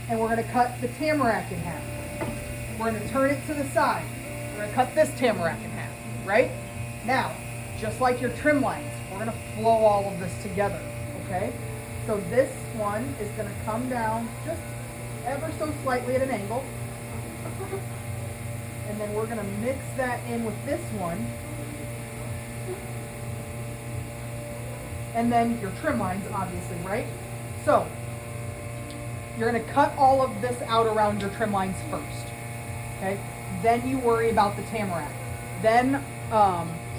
and we're gonna cut the tamarack in half. We're gonna turn it to the side. We're gonna cut this tamarack in half, right? Now, just like your trim lines, we're gonna flow all of this together, okay? So this one is gonna come down just ever so slightly at an angle. And then we're gonna mix that in with this one. And then your trim lines, obviously, right? So, you're gonna cut all of this out around your trim lines first, okay? Then you worry about the tamarack. Then,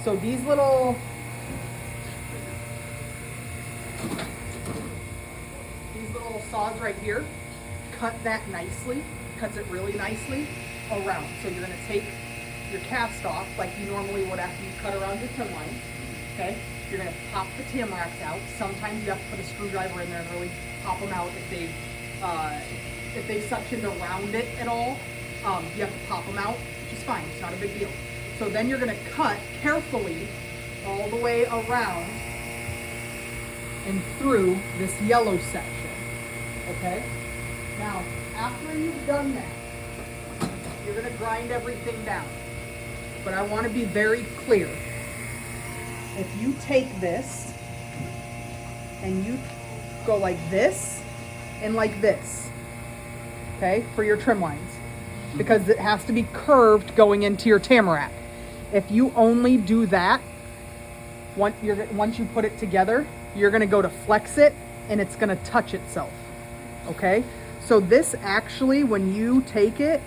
so these little saws right here, cut that nicely, cuts it really nicely around. So you're gonna take your cast off like you normally would after you cut around your trim line, okay? You're gonna pop the tamaracks out. Sometimes you have to put a screwdriver in there and really pop them out if they suctioned around it at all. You have to pop them out, which is fine, it's not a big deal. So then you're gonna cut carefully all the way around and through this yellow section, okay? Now, after you've done that, you're gonna grind everything down. But I wanna be very clear. If you take this and you go like this and like this, okay, for your trim lines, because it has to be curved going into your tamarack. If you only do that, once you put it together, you're gonna go to flex it and it's gonna touch itself, okay? So this actually, when you take it,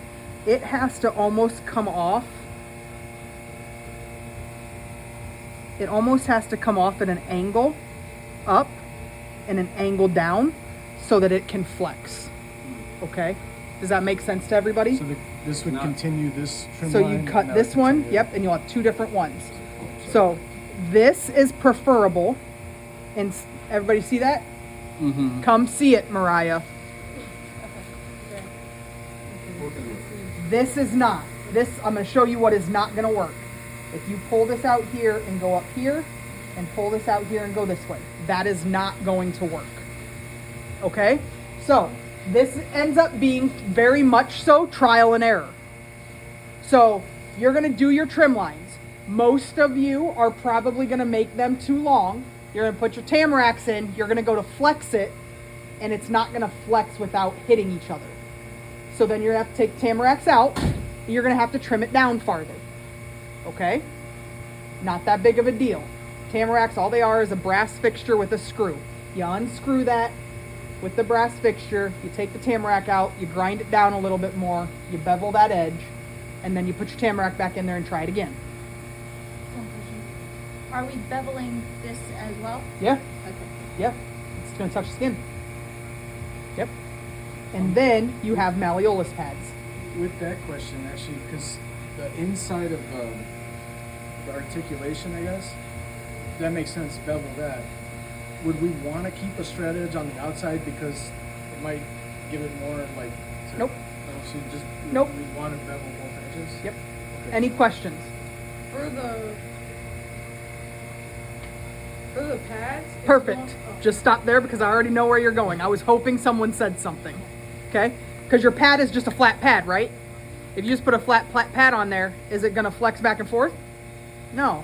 it has to almost come off. It almost has to come off at an angle up and an angle down so that it can flex, okay? Does that make sense to everybody? So this would continue this trim so line? you cut this one, yep, and you'll have two different ones. So this is preferable, and everybody see that? Mm-hmm. Come see it, Mariah. This is not. This, I'm going to show you what is not going to work. If you pull this out here and go up here, and pull this out here and go this way, that is not going to work. Okay? So, this ends up being very much so trial and error. So, you're going to do your trim lines. Most of you are probably going to make them too long. You're going to put your tamaracks in, you're going to go to flex it, and it's not going to flex without hitting each other. So then you're going to have to take tamaracks out, and you're going to have to trim it down farther. Okay? Not that big of a deal. Tamaracks, all they are is a brass fixture with a screw. You unscrew that with the brass fixture, you take the tamarack out, you grind it down a little bit more, you bevel that edge, and then you put your tamarack back in there and try it again. Are we beveling this as well? Yeah. Okay. Yep. It's going to touch the skin. Yep. And then you have malleolus pads. With that question, actually, because the inside of the articulation, I guess, that makes sense, bevel that. Would we want to keep a straight edge on the outside because it might give it more like... Nope. So just, nope. We want to bevel both edges? Yep. Okay. Any questions? For the pads? Perfect. Just stop there because I already know where you're going. I was hoping someone said something. Okay? Because your pad is just a flat pad, right? If you just put a flat pad on there, is it going to flex back and forth? No.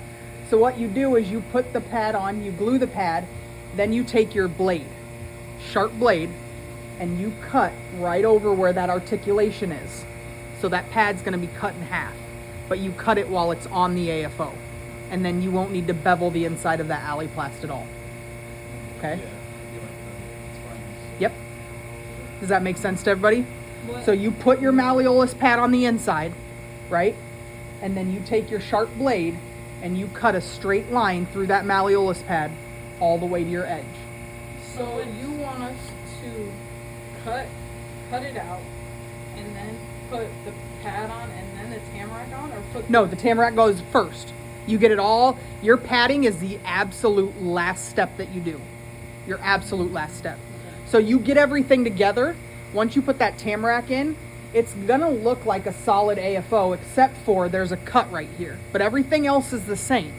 So what you do is you put the pad on, you glue the pad, then you take your blade, sharp blade, and you cut right over where that articulation is. So that pad's going to be cut in half. But you cut it while it's on the AFO. And then you won't need to bevel the inside of that alliplast at all. Okay? Yep. Does that make sense to everybody? What? So you put your malleolus pad on the inside, right? And then you take your sharp blade and you cut a straight line through that malleolus pad all the way to your edge. So you want us to cut it out and then put the pad on and then the tamarack on, or put... No, the tamarack goes first. You get it all. Your padding is the absolute last step that you do. Your absolute last step. Okay. So you get everything together. Once you put that tamarack in, it's gonna look like a solid AFO except for there's a cut right here. But everything else is the same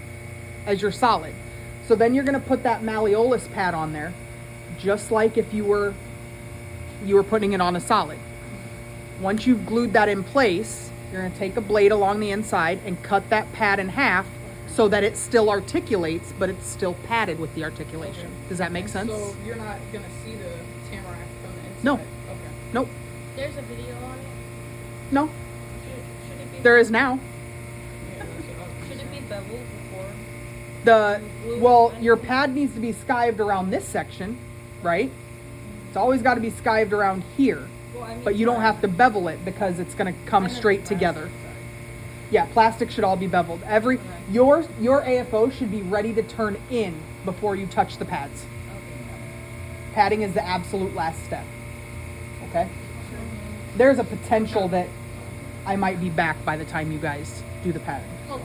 as your solid. So then you're gonna put that malleolus pad on there, just like if you were you were putting it on a solid. Once you've glued that in place, you're gonna take a blade along the inside and cut that pad in half so that it still articulates, but it's still padded with the articulation. Okay. Does that make sense? So you're not gonna see the tamarack from the inside? No. Okay. Nope. There's a video on it. No. Should it be? There is now. Should it be beveled before? Well, your pad needs to be skived around this section, right? It's always got to be skived around here, Well, I mean, but you don't have to bevel it because it's going to come straight together. Yeah, plastic should all be beveled. Your AFO should be ready to turn in before you touch the pads. Padding is the absolute last step. Okay? There's a potential that I might be back by the time you guys do the padding. Oh,